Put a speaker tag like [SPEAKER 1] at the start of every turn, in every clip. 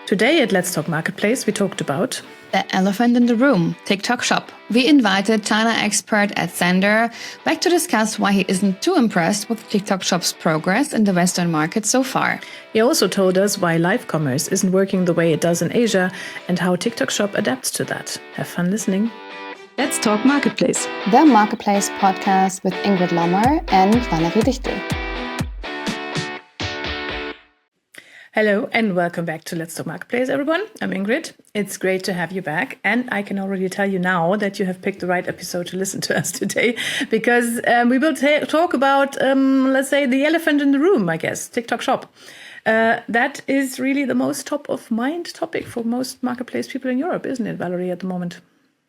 [SPEAKER 1] Today at Let's Talk Marketplace, we talked about
[SPEAKER 2] the elephant in the room, TikTok Shop. We invited China expert at Sander back to discuss why he isn't too impressed with TikTok Shop's progress in the Western market so far.
[SPEAKER 1] He also told us why live commerce isn't working the way it does in Asia and how TikTok Shop adapts to that. Have fun listening. Let's Talk Marketplace.
[SPEAKER 2] The Marketplace podcast with Ingrid Lommer and Valerie Dichtel.
[SPEAKER 1] Hello and welcome back to Let's Talk Marketplace, everyone. I'm Ingrid. It's great to have you back. And I can already tell you now that you have picked the right episode to listen to us today because we will talk about, let's say, the elephant in the room, I guess, TikTok Shop. That is really the most top of mind topic for most marketplace people in Europe, isn't it, Valerie, at the moment?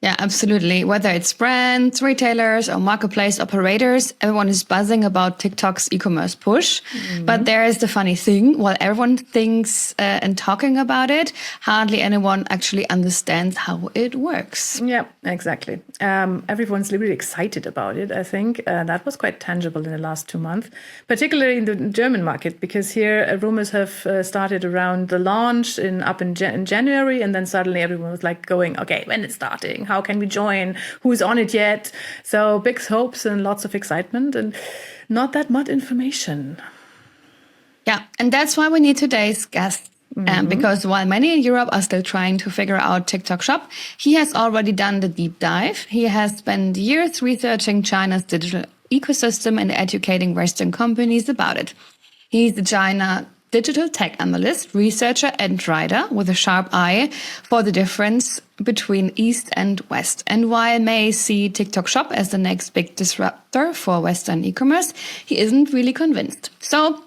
[SPEAKER 2] Yeah, absolutely. Whether it's brands, retailers, or marketplace operators, everyone is buzzing about TikTok's e-commerce push. Mm-hmm. But there is the funny thing, while everyone thinks and talking about it, hardly anyone actually understands how it works.
[SPEAKER 1] Yeah, exactly. Everyone's really excited about it, I think. That was quite tangible in the last 2 months, particularly in the German market, because here rumors have started around the launch in January, and then suddenly everyone was like going, okay, when it's starting? How can we join? Who's on it yet? So big hopes and lots of excitement and not that much information.
[SPEAKER 2] Yeah, and that's why we need today's guest. Because while many in Europe are still trying to figure out TikTok Shop, he has already done the deep dive. He has spent years researching China's digital ecosystem and educating Western companies about it. He's a China digital tech analyst, researcher, and writer with a sharp eye for the difference between East and West. And while may see TikTok Shop as the next big disruptor for Western e-commerce, he isn't really convinced. So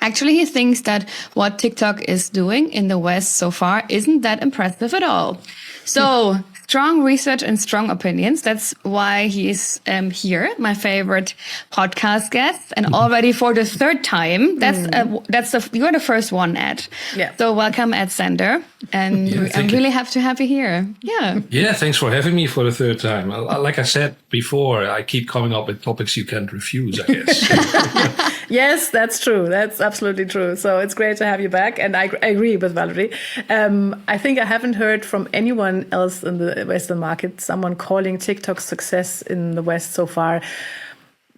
[SPEAKER 2] actually, he thinks that what TikTok is doing in the West so far isn't that impressive at all. So strong research and strong opinions. That's why he's here, my favorite podcast guest, and already for the third time. You're the first one, Ed.
[SPEAKER 1] Yeah.
[SPEAKER 2] So welcome, Ed Sander, and I'm really happy to have you here. Yeah.
[SPEAKER 3] Yeah, thanks for having me for the third time. Like I said before, I keep coming up with topics you can't refuse, I guess.
[SPEAKER 1] Yes, that's true. That's absolutely true. So it's great to have you back. And I agree with Valerie. I think I haven't heard from anyone else in the Western market, someone calling TikTok's success in the West so far,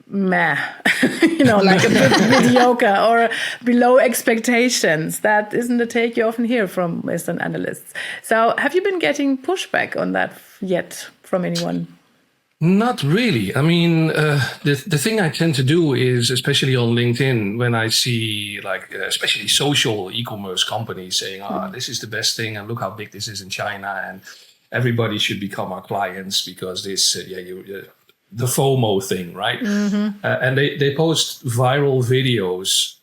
[SPEAKER 1] meh, like a bit mediocre or below expectations. That isn't the take you often hear from Western analysts. So have you been getting pushback on that yet from anyone?
[SPEAKER 3] Not really. I mean, the thing I tend to do is, especially on LinkedIn, when I see especially social e-commerce companies saying, this is the best thing and look how big this is in China and everybody should become our clients because this, the FOMO thing, right? Mm-hmm. And they post viral videos,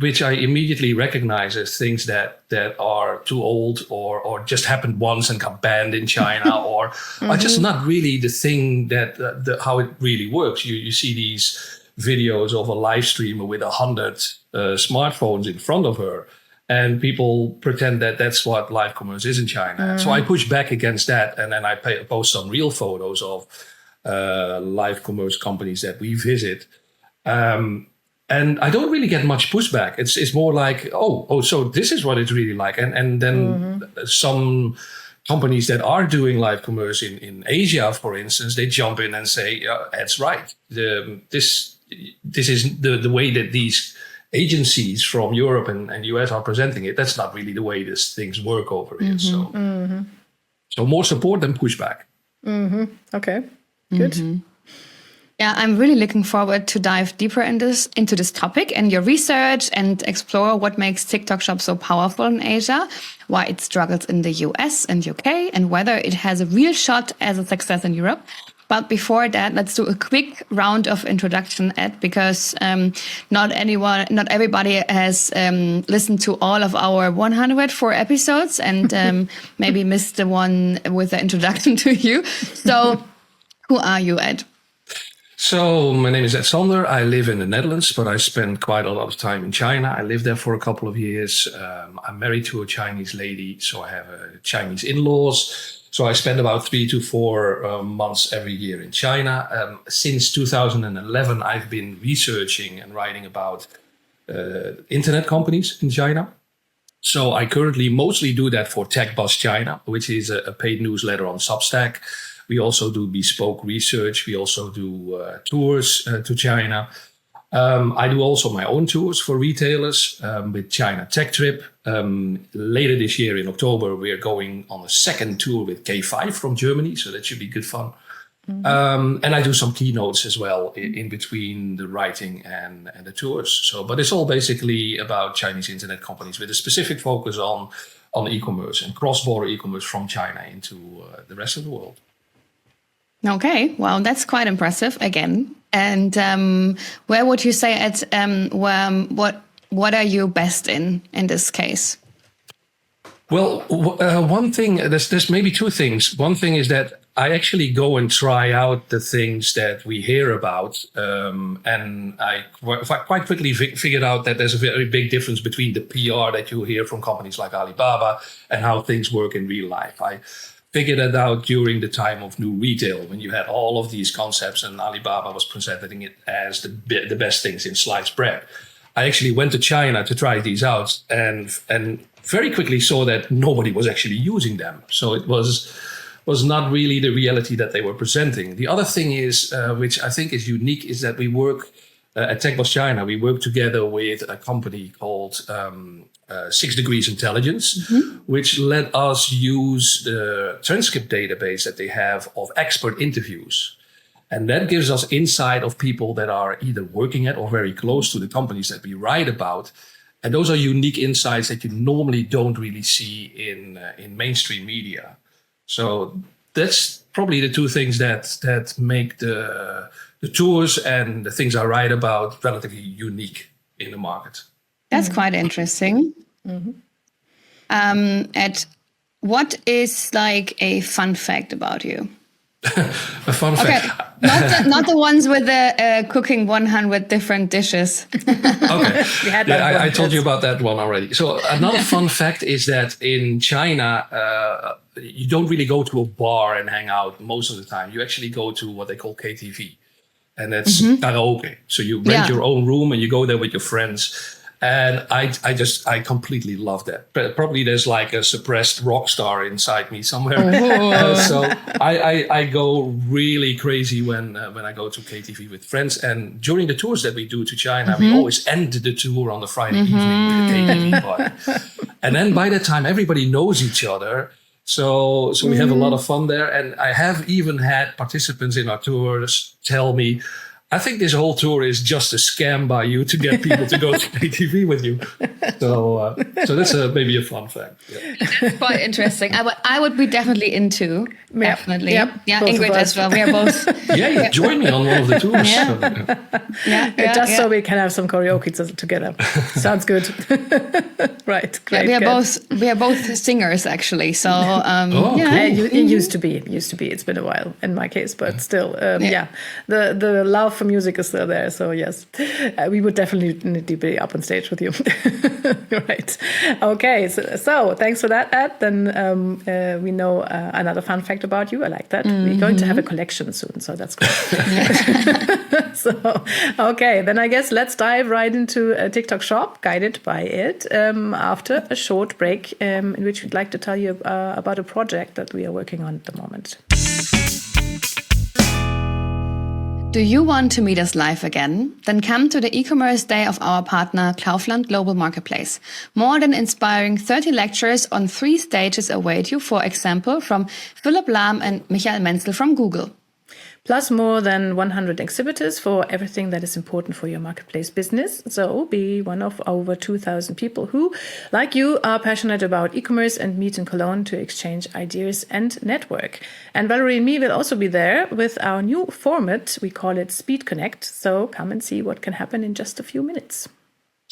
[SPEAKER 3] which I immediately recognize as things that are too old or just happened once and got banned in China or are just not really the thing that how it really works. You see these videos of a live streamer with 100 smartphones in front of her, and people pretend that that's what live commerce is in China. So I push back against that, and then I post some real photos of live commerce companies that we visit. And I don't really get much pushback. It's more like, so this is what it's really like. And then some companies that are doing live commerce in Asia, for instance, they jump in and say, that's right. This is the way that these agencies from Europe and US are presenting it. That's not really the way these things work over here. So more support than pushback.
[SPEAKER 1] Okay, good.
[SPEAKER 2] Yeah, I'm really looking forward to dive deeper into this topic and your research and explore what makes TikTok Shop so powerful in Asia, why it struggles in the US and UK, and whether it has a real shot as a success in Europe. But before that, let's do a quick round of introduction, Ed, because not everybody has listened to all of our 104 episodes and maybe missed the one with the introduction to you. So who are you, Ed?
[SPEAKER 3] So my name is Ed Sander. I live in the Netherlands, but I spent quite a lot of time in China. I lived there for a couple of years. I'm married to a Chinese lady, so I have Chinese in-laws. So I spend about 3 to 4 months every year in China. Since 2011, I've been researching and writing about internet companies in China. So I currently mostly do that for Tech Buzz China, which is a paid newsletter on Substack. We also do bespoke research. We also do tours to China. I do also my own tours for retailers with China Tech Trip. Later this year in October, we are going on a second tour with K5 from Germany. So that should be good fun. And I do some keynotes as well in between the writing and the tours. So, but it's all basically about Chinese internet companies with a specific focus on e-commerce and cross-border e-commerce from China into the rest of the world.
[SPEAKER 2] Okay, well, that's quite impressive again. And where would you say what are you best in this case?
[SPEAKER 3] Well, one thing, there's maybe two things. One thing is that I actually go and try out the things that we hear about. And I quite quickly figured out that there's a very big difference between the PR that you hear from companies like Alibaba and how things work in real life. I figured it out during the time of new retail, when you had all of these concepts and Alibaba was presenting it as the best things in sliced bread. I actually went to China to try these out and very quickly saw that nobody was actually using them. So it was not really the reality that they were presenting. The other thing is, which I think is unique, is that we work at Tech Buzz China. We work together with a company called 6 Degrees Intelligence, which let us use the transcript database that they have of expert interviews. And that gives us insight of people that are either working at or very close to the companies that we write about. And those are unique insights that you normally don't really see in mainstream media. So that's probably the two things that make the tours and the things I write about relatively unique in the market.
[SPEAKER 2] That's quite interesting. Ed, what is like a fun fact about you?
[SPEAKER 3] A fun fact.
[SPEAKER 2] Not the ones with the cooking 100 different dishes.
[SPEAKER 3] Okay. I told you about that one already. So another fun fact is that in China, you don't really go to a bar and hang out most of the time. You actually go to what they call KTV. And that's karaoke. So you rent your own room and you go there with your friends. And I completely love that. But probably there's like a suppressed rock star inside me somewhere. So I go really crazy when I go to KTV with friends. And during the tours that we do to China, we always end the tour on the Friday evening with a KTV party. And then by that time, everybody knows each other. So we have a lot of fun there. And I have even had participants in our tours tell me, I think this whole tour is just a scam by you to get people to go to KTV with you. So that's maybe a fun fact. Yeah.
[SPEAKER 2] That's quite interesting. I would be definitely into. Definitely.
[SPEAKER 1] Yep.
[SPEAKER 2] Yeah, Ingrid as well. We are both.
[SPEAKER 3] Yeah, join me on one of the tours.
[SPEAKER 1] So we can have some karaoke together. Sounds good. Right. Great.
[SPEAKER 2] We are both singers actually. So
[SPEAKER 3] cool.
[SPEAKER 1] It used to be. It's been a while in my case, but still, the love for music is still there. So yes, we would definitely need to be up on stage with you. Right. Okay. So thanks for that, Ed. Then we know another fun fact about you. I like that. We're going to have a collection soon, so that's great. So, okay, then I guess let's dive right into a TikTok shop guided by Ed after a short break in which we'd like to tell you about a project that we are working on at the moment.
[SPEAKER 2] Do you want to meet us live again? Then come to the e-commerce day of our partner, Kaufland Global Marketplace. More than inspiring 30 lectures on 3 stages await you, for example, from Philipp Lahm and Michael Menzel from Google.
[SPEAKER 1] Plus more than 100 exhibitors for everything that is important for your marketplace business. So be one of over 2,000 people who, like you, are passionate about e-commerce and meet in Cologne to exchange ideas and network. And Valerie and me will also be there with our new format. We call it Speed Connect. So come and see what can happen in just a few minutes.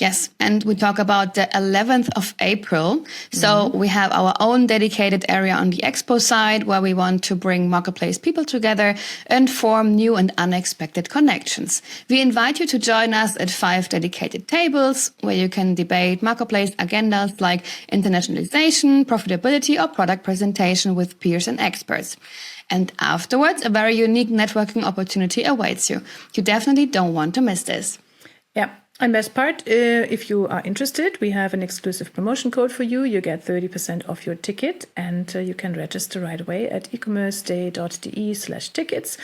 [SPEAKER 2] Yes, and we talk about the 11th of April. So we have our own dedicated area on the expo side where we want to bring marketplace people together and form new and unexpected connections. We invite you to join us at 5 dedicated tables where you can debate marketplace agendas like internationalization, profitability, or product presentation with peers and experts. And afterwards, a very unique networking opportunity awaits you. You definitely don't want to miss this.
[SPEAKER 1] Yeah. And best part, if you are interested, we have an exclusive promotion code for you. You get 30% off your ticket, and you can register right away at ecommerceday.de/tickets.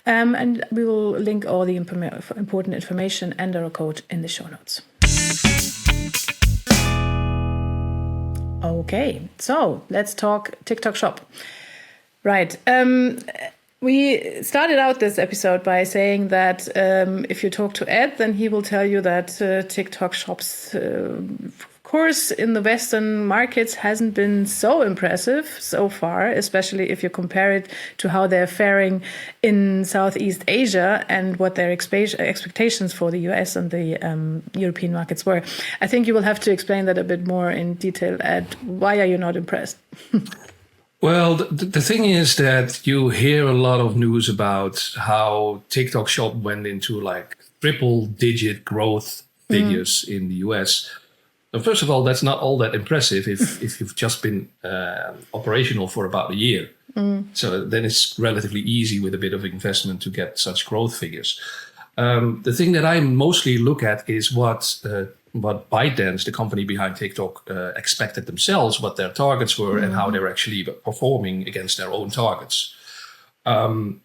[SPEAKER 1] And we will link all the important information and our code in the show notes. Okay, so let's talk TikTok Shop. Right. We started out this episode by saying that if you talk to Ed, then he will tell you that TikTok Shop's course in the Western markets hasn't been so impressive so far, especially if you compare it to how they're faring in Southeast Asia and what their expectations for the US and the European markets were. I think you will have to explain that a bit more in detail, Ed. Why are you not impressed?
[SPEAKER 3] Well, the thing is that you hear a lot of news about how TikTok Shop went into like triple-digit growth figures in the US. And first of all, that's not all that impressive if you've just been operational for about a year. So then it's relatively easy with a bit of investment to get such growth figures. The thing that I mostly look at is what ByteDance, the company behind TikTok, expected themselves, what their targets were, and how they're actually performing against their own targets. And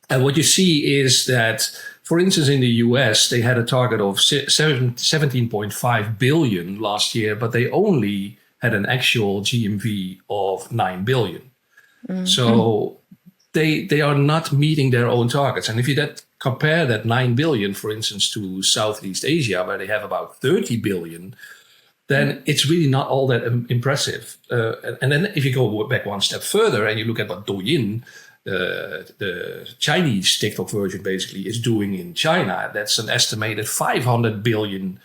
[SPEAKER 3] what you see is that, for instance, in the US, they had a target of 17.5 billion last year, but they only had an actual GMV of 9 billion. So they are not meeting their own targets. And if you compare that 9 billion, for instance, to Southeast Asia, where they have about 30 billion, then it's really not all that impressive. And then if you go back one step further and you look at what Douyin, the Chinese TikTok version basically, is doing in China, that's an estimated $500 billion.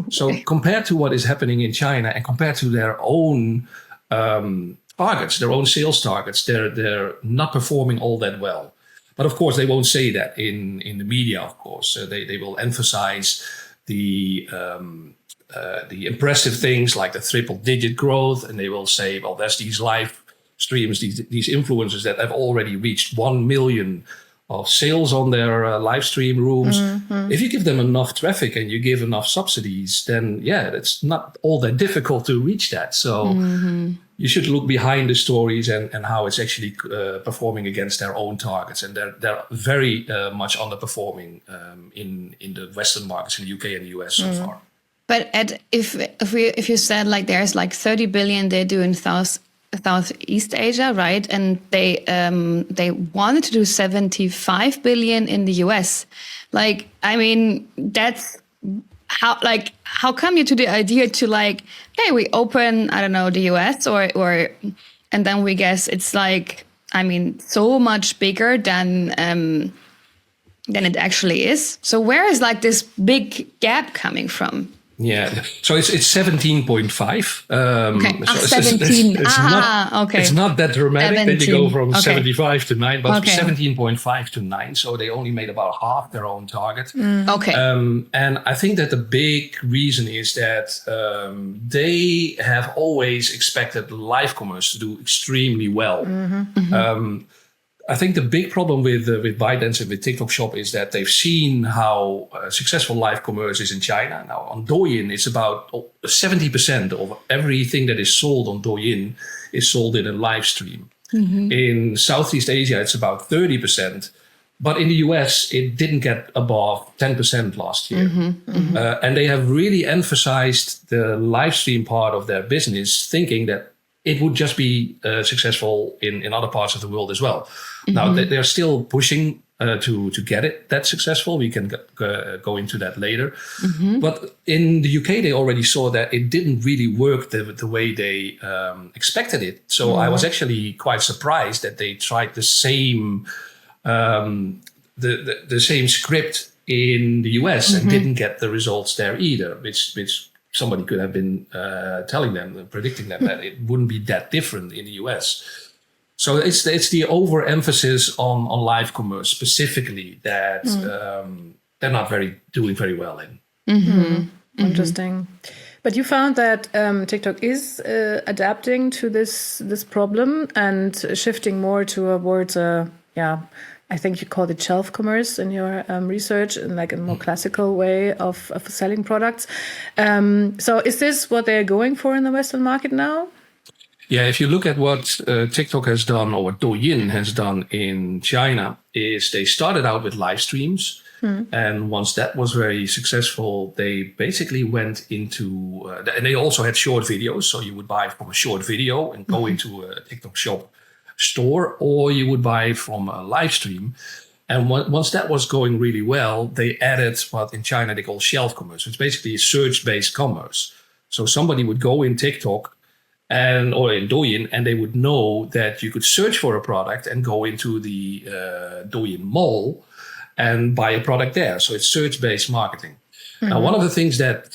[SPEAKER 3] So compared to what is happening in China and compared to their own targets, their own sales targets, they're not performing all that well. But of course, they won't say that in the media, of course. They will emphasize the impressive things like the triple-digit growth, and they will say, well, there's these live streams, these influencers that have already reached 1 million of sales on their live stream rooms. If you give them enough traffic and you give enough subsidies, then it's not all that difficult to reach that. So you should look behind the stories and how it's actually performing against their own targets. And they're very much underperforming in the Western markets, in the UK and the US so far.
[SPEAKER 2] But Ed, if you said like there's like 30 billion they do in Southeast Asia, right? And they wanted to do 75 billion in the US. Like, I mean, that's how come you to the idea to like, hey, we open, I don't know, the US or and then we guess it's like, I mean, so much bigger than it actually is. So where is like this big gap coming from?
[SPEAKER 3] Yeah, so it's 17.5.
[SPEAKER 2] Okay,
[SPEAKER 3] so
[SPEAKER 2] 17.
[SPEAKER 3] It's not that dramatic
[SPEAKER 2] 17.
[SPEAKER 3] that you go from
[SPEAKER 2] Okay.
[SPEAKER 3] 75 to 9, but
[SPEAKER 2] Okay.
[SPEAKER 3] 17.5 to 9. So they only made about half their own target.
[SPEAKER 2] Okay.
[SPEAKER 3] And I think that the big reason is that they have always expected live commerce to do extremely well. I think the big problem with ByteDance and with TikTok Shop is that they've seen how successful live commerce is in China. Now on Douyin, it's about 70% of everything that is sold on Douyin is sold in a live stream. In Southeast Asia, it's about 30%. But in the US, it didn't get above 10% last year. And they have really emphasized the live stream part of their business, thinking that it would just be successful in other parts of the world as well. Now, they're still pushing to get it that successful. We can go into that later. But in the UK, they already saw that it didn't really work the way they expected it. So I was actually quite surprised that they tried the same the same script in the US and didn't get the results there either, which somebody could have been telling them, predicting them that it wouldn't be that different in the US. So it's the overemphasis on live commerce specifically that they're not doing very well in.
[SPEAKER 1] Interesting. But you found that TikTok is adapting to this problem and shifting more towards I think you called it shelf commerce in your research, and like a more classical way of selling products. So is this what they're going for in the Western market now?
[SPEAKER 3] Yeah, if you look at what TikTok has done, or what Douyin has done in China, is they started out with live streams. And once that was very successful, they basically went into, and they also had short videos. So you would buy from a short video and go into a TikTok shop store, or you would buy from a live stream. And once that was going really well, they added what in China they call shelf commerce. It's basically search-based commerce. So somebody would go in TikTok or in Douyin, and they would know that you could search for a product and go into the Douyin mall and buy a product there. So it's search-based marketing. Now, one of the things that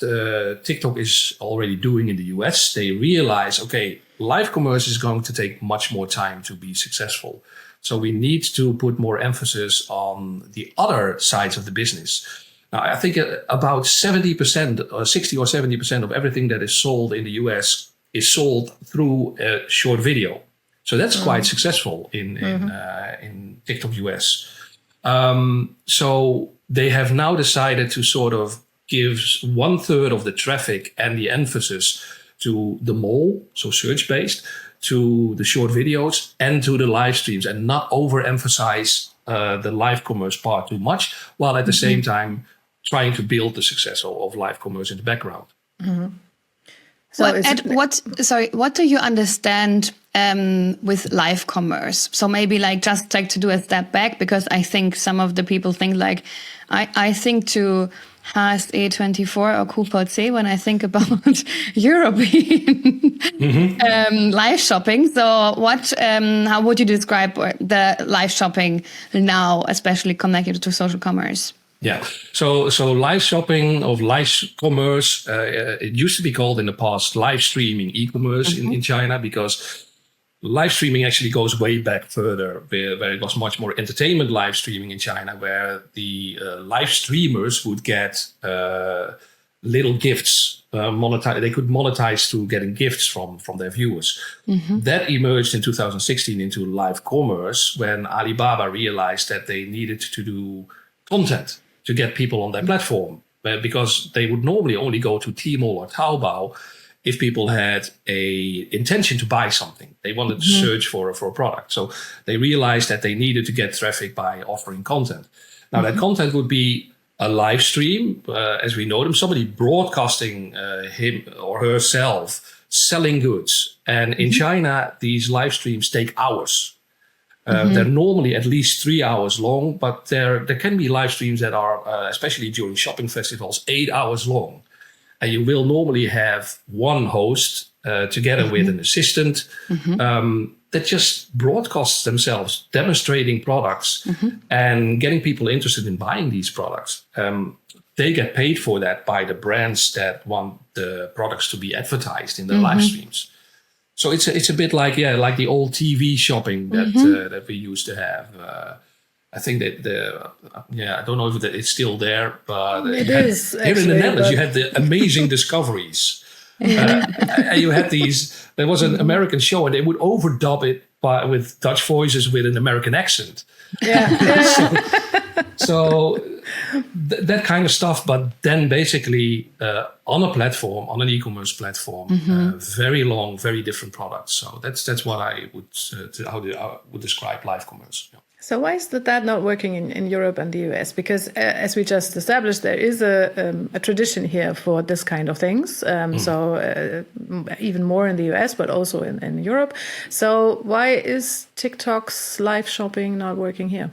[SPEAKER 3] TikTok is already doing in the US, they realize, okay, live commerce is going to take much more time to be successful. So we need to put more emphasis on the other sides of the business. Now, I think about 70% or 60 or 70% of everything that is sold in the US is sold through a short video. So that's quite successful in TikTok US. So they have now decided to sort of give 1/3 of the traffic and the emphasis to the mall, so search-based, to the short videos and to the live streams, and not overemphasize the live commerce part too much, while at the same time trying to build the success of live commerce in the background.
[SPEAKER 2] So what do you understand with live commerce? So maybe just to do a step back, because I think some of the people think I think to HSE24 or Coupon-C when I think about European live shopping. So how would you describe the live shopping now, especially connected to social commerce?
[SPEAKER 3] Yeah, so live shopping of live commerce, it used to be called in the past live streaming e-commerce in China, because live streaming actually goes way back further, where it was much more entertainment live streaming in China, where the live streamers would get little gifts. They could monetize through getting gifts from their viewers. That emerged in 2016 into live commerce, when Alibaba realized that they needed to do content to get people on their platform, because they would normally only go to Tmall or Taobao if people had a intention to buy something. They wanted to search for a product. So they realized that they needed to get traffic by offering content. Now that content would be a live stream, as we know them, somebody broadcasting him or herself selling goods. And in China, these live streams take hours. They're normally at least 3 hours long, but there can be live streams that are, especially during shopping festivals, 8 hours long. And you will normally have one host together with an assistant that just broadcasts themselves, demonstrating products and getting people interested in buying these products. They get paid for that by the brands that want the products to be advertised in their live streams. So it's a bit like the old TV shopping that we used to have. I think that I don't know if it's still there, but
[SPEAKER 1] it is.
[SPEAKER 3] Here in the Netherlands, you had the Amazing Discoveries. And you had there was an American show, and they would overdub it with Dutch voices with an American accent. So that kind of stuff, but then basically on a platform, on an e-commerce platform, very long, very different products. So that's what I would describe live commerce. Yeah.
[SPEAKER 1] So why is that not working in Europe and the US? Because as we just established, there is a tradition here for this kind of things. So even more in the US, but also in Europe. So why is TikTok's live shopping not working here?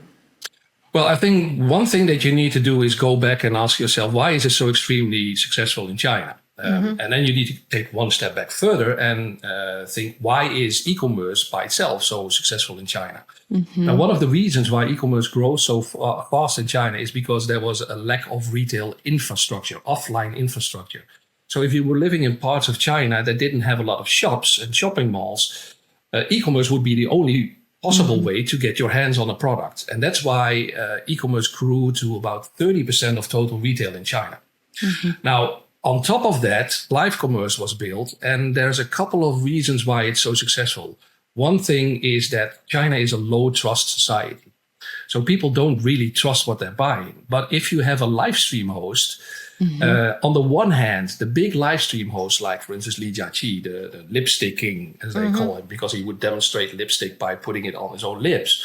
[SPEAKER 3] Well, I think one thing that you need to do is go back and ask yourself, why is it so extremely successful in China? And then you need to take one step back further and think, why is e-commerce by itself so successful in China? Now, one of the reasons why e-commerce grows so fast in China is because there was a lack of retail infrastructure, offline infrastructure. So if you were living in parts of China that didn't have a lot of shops and shopping malls, e-commerce would be the only possible way to get your hands on a product. And that's why e-commerce grew to about 30% of total retail in China. Now, on top of that, live commerce was built, and there's a couple of reasons why it's so successful. One thing is that China is a low trust society. So people don't really trust what they're buying. But if you have a live stream host, on the one hand, the big live stream hosts, like for instance Li Jiaqi, the lipstick king, as they call him, because he would demonstrate lipstick by putting it on his own lips.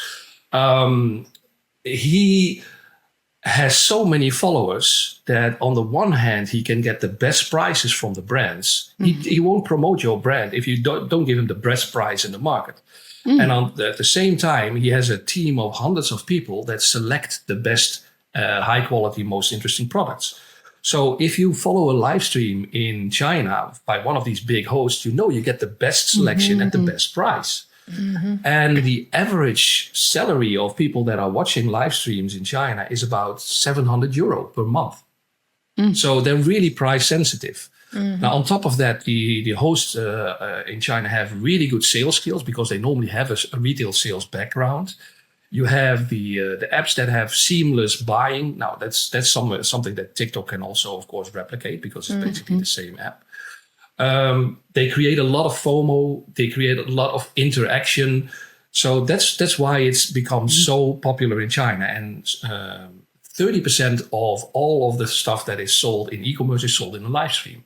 [SPEAKER 3] He has so many followers that on the one hand, he can get the best prices from the brands. He won't promote your brand if you don't give him the best price in the market. And at the same time, he has a team of hundreds of people that select the best, high quality, most interesting products. So if you follow a live stream in China by one of these big hosts, you get the best selection at the best price. And the average salary of people that are watching live streams in China is about €700 per month. So they're really price sensitive. Now, on top of that, the hosts in China have really good sales skills because they normally have a retail sales background. You have the apps that have seamless buying. Now, that's something that TikTok can also, of course, replicate because it's basically the same app. They create a lot of FOMO. They create a lot of interaction. So that's why it's become so popular in China. And 30% of all of the stuff that is sold in e-commerce is sold in a live stream.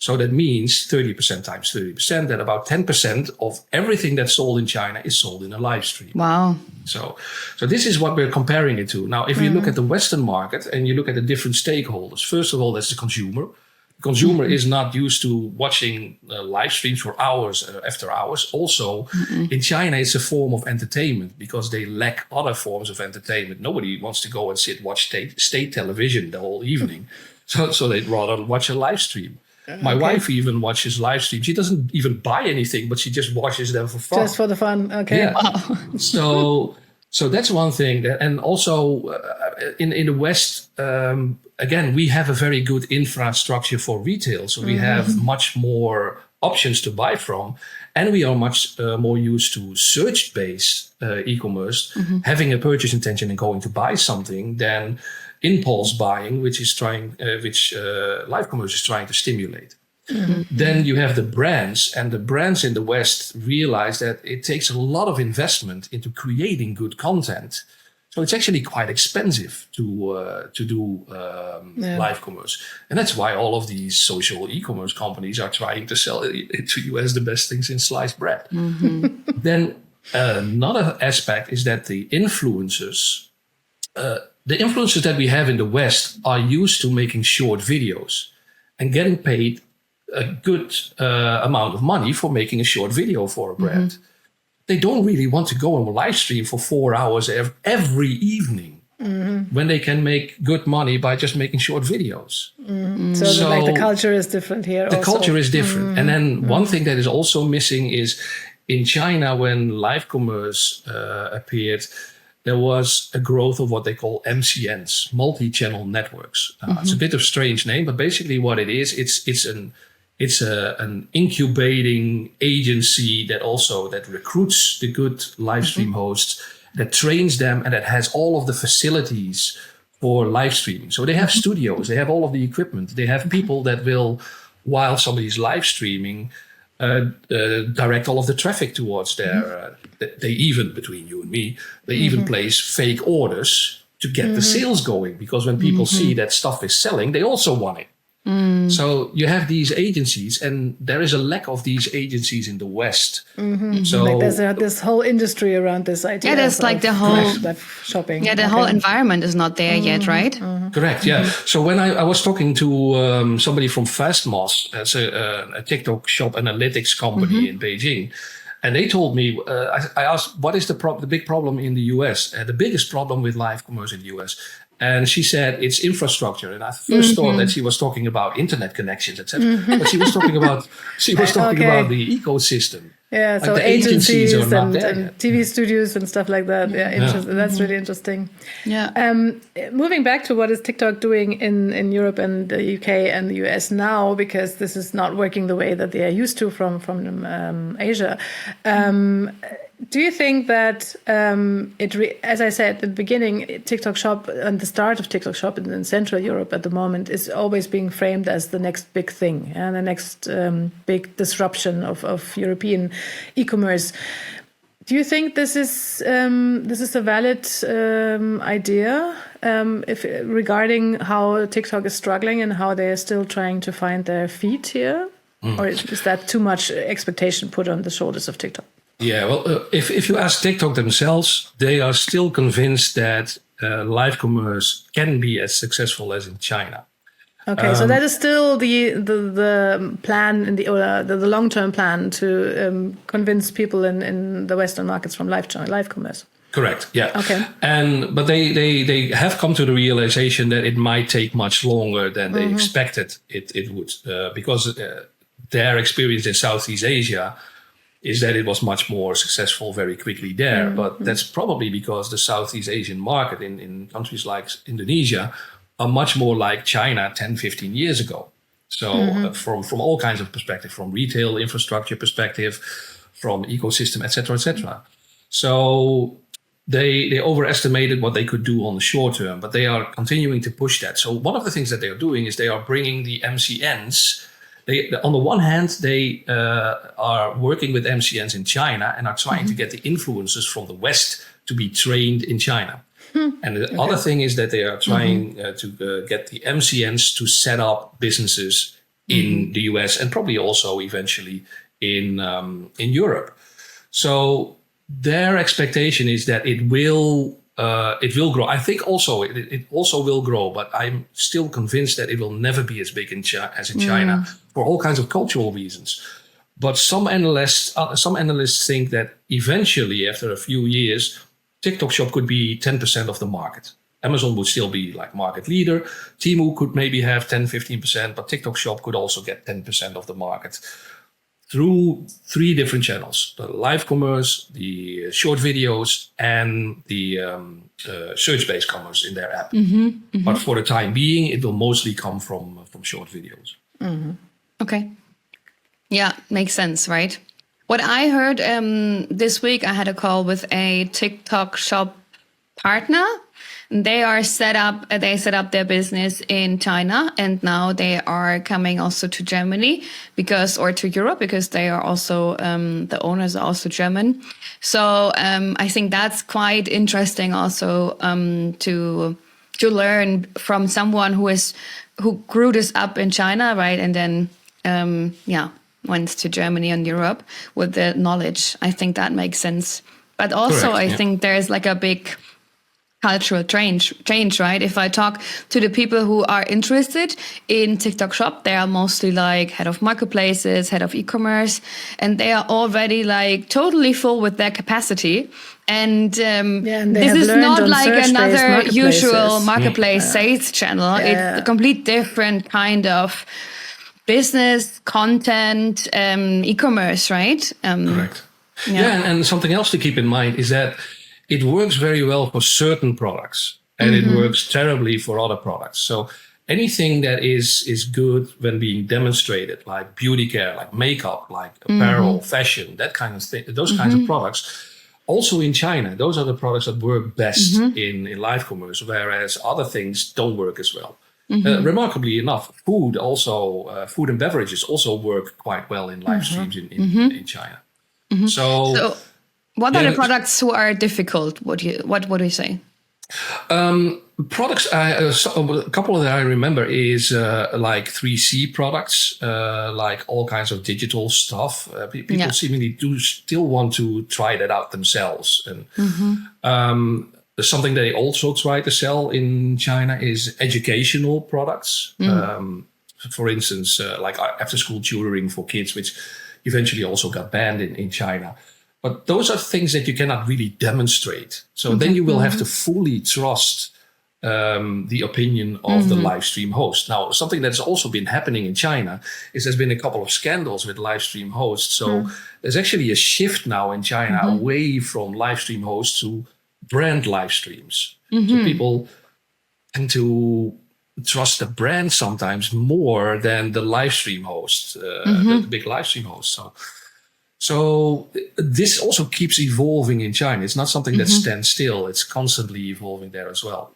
[SPEAKER 3] So that means 30% times 30%, that about 10% of everything that's sold in China is sold in a live stream.
[SPEAKER 2] Wow.
[SPEAKER 3] So this is what we're comparing it to. Now, if you look at the Western market and you look at the different stakeholders, first of all, that's the consumer. The consumer is not used to watching live streams for hours after hours. Also, in China, it's a form of entertainment because they lack other forms of entertainment. Nobody wants to go and watch state television the whole evening. So they'd rather watch a live stream. My wife even watches live streams. She doesn't even buy anything, but she just watches them for fun.
[SPEAKER 1] Just for the fun, okay.
[SPEAKER 3] Yeah. Wow. So that's one thing. And also in the West, again, we have a very good infrastructure for retail. So we have much more options to buy from. And we are much more used to search-based e-commerce, having a purchase intention and going to buy something than impulse buying, which live commerce is trying to stimulate. Then you have the brands, and the brands in the West realize that it takes a lot of investment into creating good content. So it's actually quite expensive to do live commerce. And that's why all of these social e-commerce companies are trying to sell it to you as the best things in sliced bread. Then another aspect is that the influencers that we have in the West are used to making short videos and getting paid a good amount of money for making a short video for a brand. They don't really want to go on a live stream for 4 hours every evening when they can make good money by just making short videos.
[SPEAKER 1] So the culture is different here.
[SPEAKER 3] The culture is different. And then one thing that is also missing is in China, when live commerce appeared, there was a growth of what they call MCNs, multi-channel networks. It's a bit of a strange name, but basically what it is, it's an incubating agency that recruits the good live stream hosts, that trains them, and that has all of the facilities for live streaming. So they have studios, they have all of the equipment, they have people that will, while somebody's live streaming, direct all of the traffic towards their. They even, between you and me, they even place fake orders to get the sales going, because when people see that stuff is selling, they also want it. So you have these agencies, and there is a lack of these agencies in the West. So
[SPEAKER 1] like there's this whole industry around this idea.
[SPEAKER 2] Yeah, there's like the whole
[SPEAKER 1] shopping.
[SPEAKER 2] Yeah, the whole environment is not there yet, right?
[SPEAKER 3] Correct. Yeah. So when I was talking to somebody from Fastmoss, that's a TikTok shop analytics company in Beijing, and they told me, I asked, what is the big problem in the US? The biggest problem with live commerce in the US. And she said it's infrastructure. And I first thought that she was talking about internet connections, etc. But she was talking about about the ecosystem.
[SPEAKER 1] Yeah, so
[SPEAKER 3] like
[SPEAKER 1] agencies
[SPEAKER 3] are not
[SPEAKER 1] and TV studios and stuff like that. Yeah, that's really interesting.
[SPEAKER 2] Yeah.
[SPEAKER 1] Moving back to what is TikTok doing in Europe and the UK and the US now, because this is not working the way that they are used to from Asia. Do you think that as I said at the beginning, TikTok Shop and the start of TikTok Shop in Central Europe at the moment is always being framed as the next big thing and the next big disruption of European e-commerce? Do you think this is a valid idea if regarding how TikTok is struggling and how they are still trying to find their feet here, or is that too much expectation put on the shoulders of TikTok?
[SPEAKER 3] Yeah, well, if you ask TikTok themselves, they are still convinced that live commerce can be as successful as in China.
[SPEAKER 1] Okay, so that is still the plan in the long-term plan to convince people in the Western markets from live commerce.
[SPEAKER 3] Correct. Yeah.
[SPEAKER 1] Okay.
[SPEAKER 3] But they have come to the realization that it might take much longer than they expected it would, because their experience in Southeast Asia is that it was much more successful very quickly there. But that's probably because the Southeast Asian market in countries like Indonesia are much more like China 10, 15 years ago. So from all kinds of perspective, from retail infrastructure perspective, from ecosystem, et cetera, So they overestimated what they could do on the short term, but they are continuing to push that. So one of the things that they are doing is they are bringing the MCNs. On the one hand, they are working with MCNs in China and are trying to get the influencers from the West to be trained in China. And the other thing is that they are trying to get the MCNs to set up businesses in the US and probably also eventually in Europe. So their expectation is that it will grow. I think also it also will grow, but I'm still convinced that it will never be as big as in China for all kinds of cultural reasons. But some analysts think that eventually, after a few years, TikTok Shop could be 10% of the market. Amazon would still be like market leader. Temu could maybe have 10, 15%, but TikTok Shop could also get 10% of the market through 3 different channels: the live commerce, the short videos, and the search-based commerce in their app. But for the time being, it will mostly come from short videos.
[SPEAKER 2] Okay. Yeah, makes sense, right? What I heard this week, I had a call with a TikTok Shop partner. They set up their business in China, and now they are coming also to Germany or to Europe because they are also the owners are also German. So I think that's quite interesting also to learn from someone who grew this up in China, right? And then went to Germany and Europe with the knowledge. I think that makes sense. But also, I think there's like a big cultural change, right? If I talk to the people who are interested in TikTok Shop, they are mostly like head of marketplaces, head of e-commerce, and they are already like totally full with their capacity. And this is not like another usual marketplace sales channel. It's a complete different kind of business, content, e-commerce, right?
[SPEAKER 3] Correct. And something else to keep in mind is that it works very well for certain products and it works terribly for other products. So anything that is good when being demonstrated, like beauty care, like makeup, like apparel, fashion, that kind of thing, those kinds of products. Also in China, those are the products that work best in live commerce, whereas other things don't work as well. Remarkably enough, food and beverages also work quite well in live streams in China. So
[SPEAKER 2] what are the products who are difficult? What do you say?
[SPEAKER 3] Products, a couple that I remember is like 3C products, like all kinds of digital stuff. People seemingly do still want to try that out themselves. And something they also try to sell in China is educational products. For instance, like after-school tutoring for kids, which eventually also got banned in China. But those are things that you cannot really demonstrate. So then you will have to fully trust the opinion of the live stream host. Now, something that's also been happening in China is there's been a couple of scandals with live stream hosts. So there's actually a shift now in China away from live stream hosts to brand live streams. So people tend to trust the brand sometimes more than the live stream host, the big live stream host. So this also keeps evolving in China. It's not something that stands still. It's constantly evolving there as well.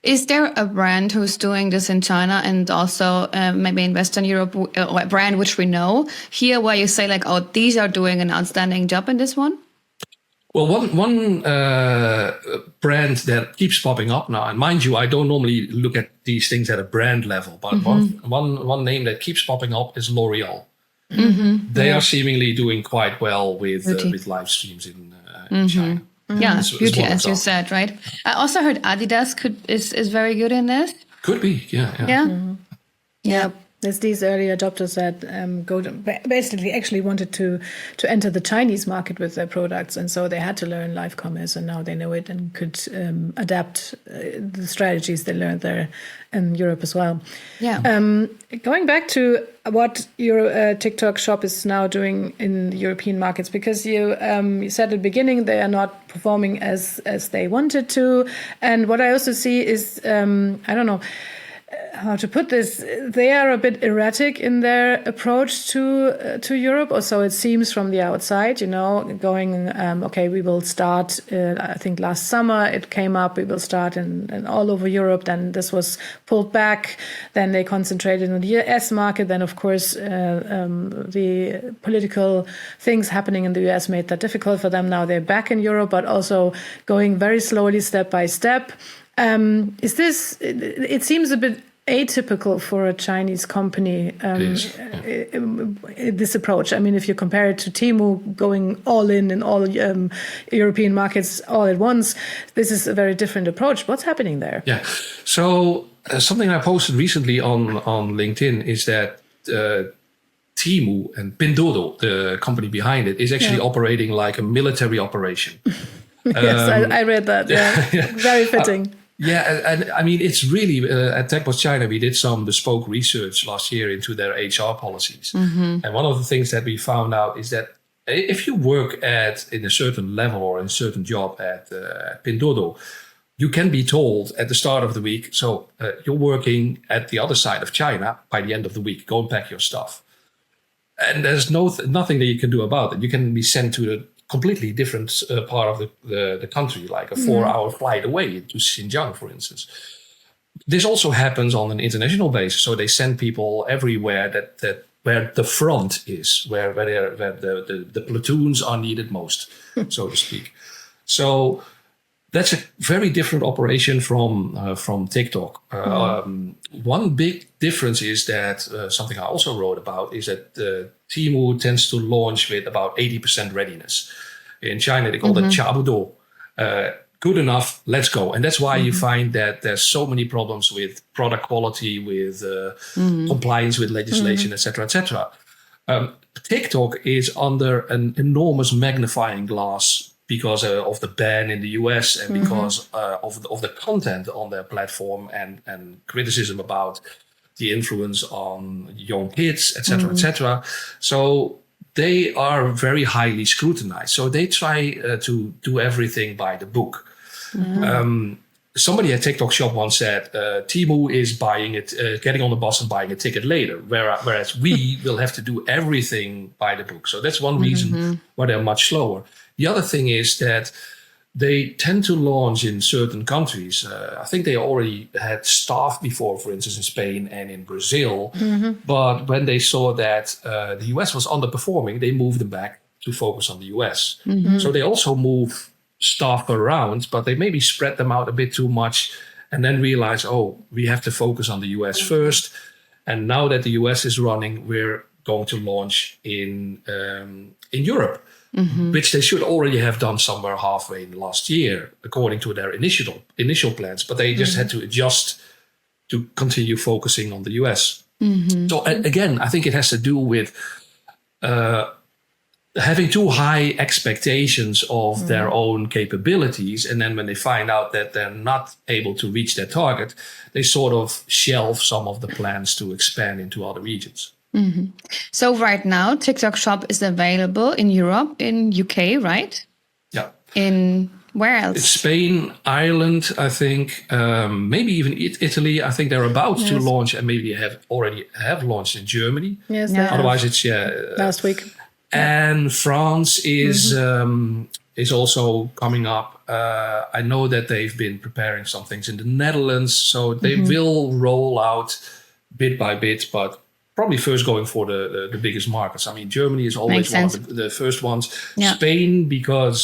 [SPEAKER 2] Is there a brand who's doing this in China and also maybe in Western Europe, a brand which we know here where you say like, oh, these are doing an outstanding job in this one?
[SPEAKER 3] Well, one brand that keeps popping up now, and mind you, I don't normally look at these things at a brand level, but one name that keeps popping up is L'Oreal. They are seemingly doing quite well with live streams in China.
[SPEAKER 2] Yeah,
[SPEAKER 3] It's
[SPEAKER 2] beauty,
[SPEAKER 3] one
[SPEAKER 2] as you
[SPEAKER 3] example.
[SPEAKER 2] said, right? I also heard Adidas is very good in this.
[SPEAKER 3] Could be, yeah.
[SPEAKER 2] Yeah.
[SPEAKER 1] There's these early adopters that basically actually wanted to enter the Chinese market with their products, and so they had to learn live commerce, and now they know it and could adapt the strategies they learned there in Europe as well.
[SPEAKER 2] Yeah.
[SPEAKER 1] Going back to what your TikTok shop is now doing in the European markets, because you said at the beginning they are not performing as they wanted to, and what I also see is I don't know how to put this, they are a bit erratic in their approach to Europe, or so it seems from the outside, going, okay, we will start, I think last summer it came up, we will start in all over Europe, then this was pulled back, then they concentrated on the US market, then of course the political things happening in the US made that difficult for them, now they're back in Europe, but also going very slowly, step by step. Is this? It seems a bit atypical for a Chinese company. This approach. I mean, if you compare it to Temu going all in all European markets all at once, this is a very different approach. What's happening there?
[SPEAKER 3] Yeah. So something I posted recently on LinkedIn is that Temu and Pinduoduo, the company behind it, is actually operating like a military operation.
[SPEAKER 1] Yes, I read that. Yeah. Very fitting.
[SPEAKER 3] And I mean, it's really, at TechBoss China, we did some bespoke research last year into their HR policies. And one of the things that we found out is that if you work in a certain level or in a certain job at Pinduoduo, you can be told at the start of the week, so you're working at the other side of China by the end of the week, go and pack your stuff. And there's nothing that you can do about it. You can be sent to a completely different part of the country, like a 4-hour flight away to Xinjiang, for instance. This also happens on an international basis. So they send people everywhere that where the front is, where the platoons are needed most, so to speak. So that's a very different operation from TikTok. One big difference is that something I also wrote about is that Temu tends to launch with about 80% readiness. In China, they call it chabudo. Good enough, let's go. And that's why you find that there's so many problems with product quality, with compliance with legislation, etc., etc. TikTok is under an enormous magnifying glass because of the ban in the US and because of the content on their platform and criticism about the influence on young kids, etc., etc. So they are very highly scrutinized. So they try to do everything by the book. Somebody at TikTok Shop once said, Temu is buying it, getting on the bus and buying a ticket later, whereas we will have to do everything by the book. So that's one reason why they're much slower. The other thing is that they tend to launch in certain countries. I think they already had staff before, for instance, in Spain and in Brazil. But when they saw that the US was underperforming, they moved them back to focus on the US. So they also move staff around, but they maybe spread them out a bit too much and then realize, we have to focus on the US first. And now that the US is running, we're going to launch in Europe. Which they should already have done somewhere halfway in last year, according to their initial plans. But they just had to adjust to continue focusing on the US. So again, I think it has to do with having too high expectations of their own capabilities. And then when they find out that they're not able to reach their target, they sort of shelve some of the plans to expand into other regions.
[SPEAKER 2] So right now, TikTok Shop is available in Europe, in UK, right?
[SPEAKER 3] Yeah.
[SPEAKER 2] In where else?
[SPEAKER 3] It's Spain, Ireland, I think, maybe even Italy. I think they're about to launch, and maybe already have launched in Germany.
[SPEAKER 1] Yes.
[SPEAKER 3] Otherwise, it's
[SPEAKER 1] last week.
[SPEAKER 3] And France is also coming up. I know that they've been preparing some things in the Netherlands, so they will roll out bit by bit, but probably first going for the biggest markets. I mean, Germany is always one of the first ones.
[SPEAKER 2] Yeah.
[SPEAKER 3] Spain, because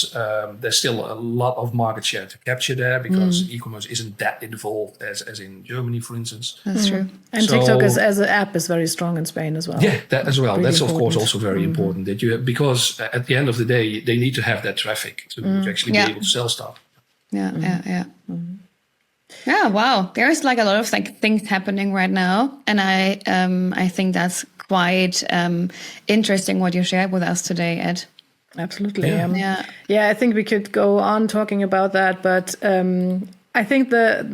[SPEAKER 3] there's still a lot of market share to capture there, because e-commerce isn't that involved as in Germany, for instance.
[SPEAKER 2] That's true.
[SPEAKER 1] And TikTok as an app is very strong in Spain as well.
[SPEAKER 3] Yeah, that as well.
[SPEAKER 1] Really
[SPEAKER 3] That's
[SPEAKER 1] important.
[SPEAKER 3] of course also very important that you have, because at the end of the day, they need to have that traffic to actually be able to sell stuff.
[SPEAKER 2] Yeah. Yeah, wow. There's like a lot of like things happening right now, and I think that's quite interesting what you shared with us today, Ed.
[SPEAKER 1] Absolutely.
[SPEAKER 3] Yeah.
[SPEAKER 1] I think we could go on talking about that, but I think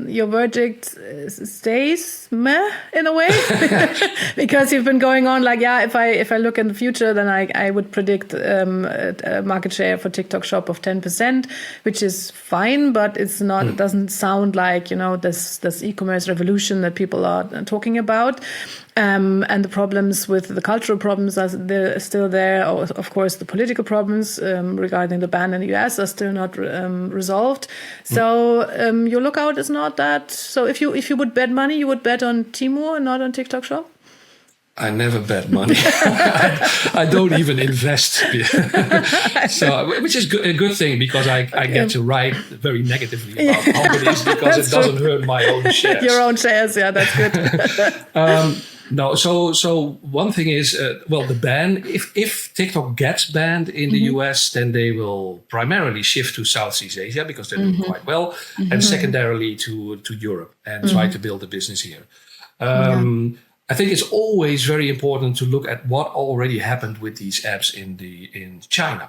[SPEAKER 1] your verdict stays meh in a way, because you've been going on like, if I look in the future, then I would predict a market share for TikTok Shop of 10%, which is fine, but it's not. It doesn't sound like this e-commerce revolution that people are talking about. And the problems with the cultural problems are still there. Of course, the political problems regarding the ban in the US are still not resolved. So your lookout is not that. So if you would bet money, you would bet on Temu and not on TikTok Shop?
[SPEAKER 3] I never bet money. I don't even invest. So, which is a good thing, because I get to write very negatively about companies, because it doesn't hurt my own shares.
[SPEAKER 1] Your own shares, yeah, that's good.
[SPEAKER 3] No, so one thing is, the ban, if TikTok gets banned in the US, then they will primarily shift to Southeast Asia, because they're doing quite well, and secondarily to Europe, and try to build a business here. I think it's always very important to look at what already happened with these apps in China.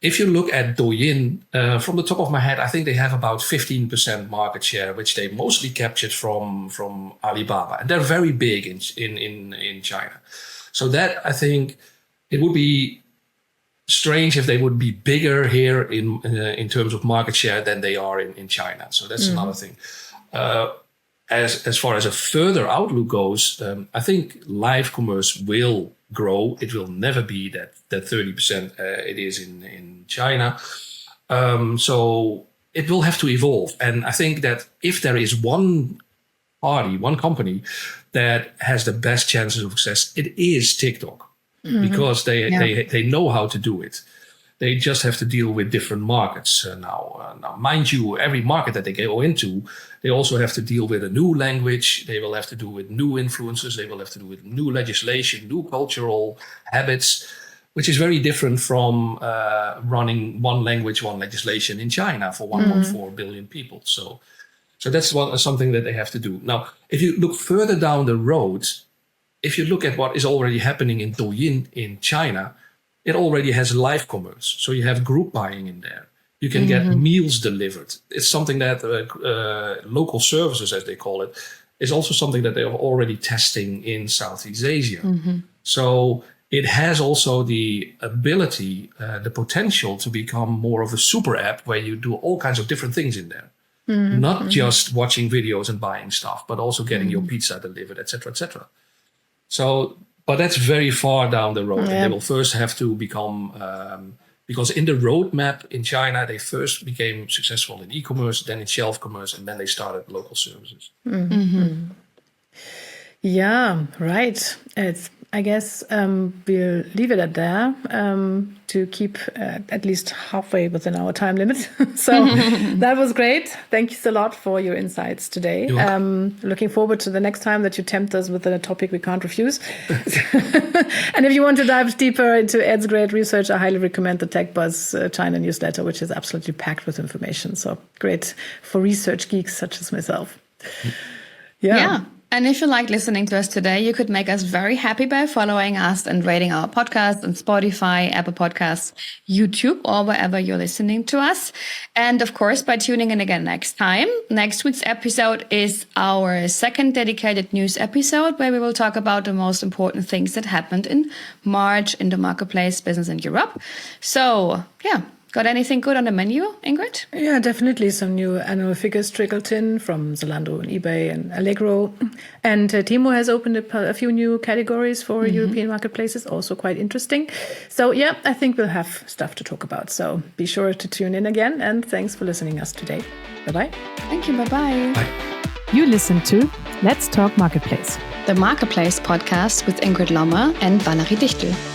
[SPEAKER 3] If you look at Douyin, from the top of my head, I think they have about 15% market share, which they mostly captured from Alibaba, and they're very big in China. So that, I think, it would be strange if they would be bigger here in terms of market share than they are in China. So that's another thing. As far as a further outlook goes, I think live commerce will grow. It will never be that 30% it is in China. So it will have to evolve. And I think that if there is one company that has the best chances of success, it is TikTok, because they know how to do it. They just have to deal with different markets now. Now, mind you, every market that they go into, they also have to deal with a new language. They will have to do with new influences. They will have to do with new legislation, new cultural habits, which is very different from running one language, one legislation in China for 1.4 billion people. So that's something that they have to do. Now, if you look further down the road, if you look at what is already happening in Douyin in China, it already has live commerce. So you have group buying in there. You can get meals delivered. It's something that local services, as they call it, is also something that they are already testing in Southeast Asia. So it has also the ability, the potential to become more of a super app where you do all kinds of different things in there. Not just watching videos and buying stuff, but also getting your pizza delivered, etc., etc. So, but that's very far down the road. And they will first have to become, because in the roadmap in China, they first became successful in e-commerce, then in shelf commerce, and then they started local services.
[SPEAKER 1] Yeah, right. I guess we'll leave it at there to keep at least halfway within our time limit. So that was great. Thank you so lot for your insights today. Looking forward to the next time that you tempt us with a topic we can't refuse. And if you want to dive deeper into Ed's great research, I highly recommend the Tech Buzz China newsletter, which is absolutely packed with information. So great for research geeks such as myself.
[SPEAKER 2] Yeah. And if you like listening to us today, you could make us very happy by following us and rating our podcast on Spotify, Apple Podcasts, YouTube, or wherever you're listening to us. And of course, by tuning in again next time. Next week's episode is our second dedicated news episode, where we will talk about the most important things that happened in March in the marketplace business in Europe. So, yeah. Got anything good on the menu, Ingrid?
[SPEAKER 1] Yeah, definitely. Some new annual figures trickled in from Zalando and eBay and Allegro. And Temu has opened a few new categories for European marketplaces, also quite interesting. So yeah, I think we'll have stuff to talk about. So be sure to tune in again. And thanks for listening to us today. Bye-bye.
[SPEAKER 2] Thank you. Bye-bye.
[SPEAKER 3] Bye.
[SPEAKER 4] You listen to Let's Talk Marketplace.
[SPEAKER 2] the Marketplace podcast with Ingrid Lommer and Valerie Dichtel.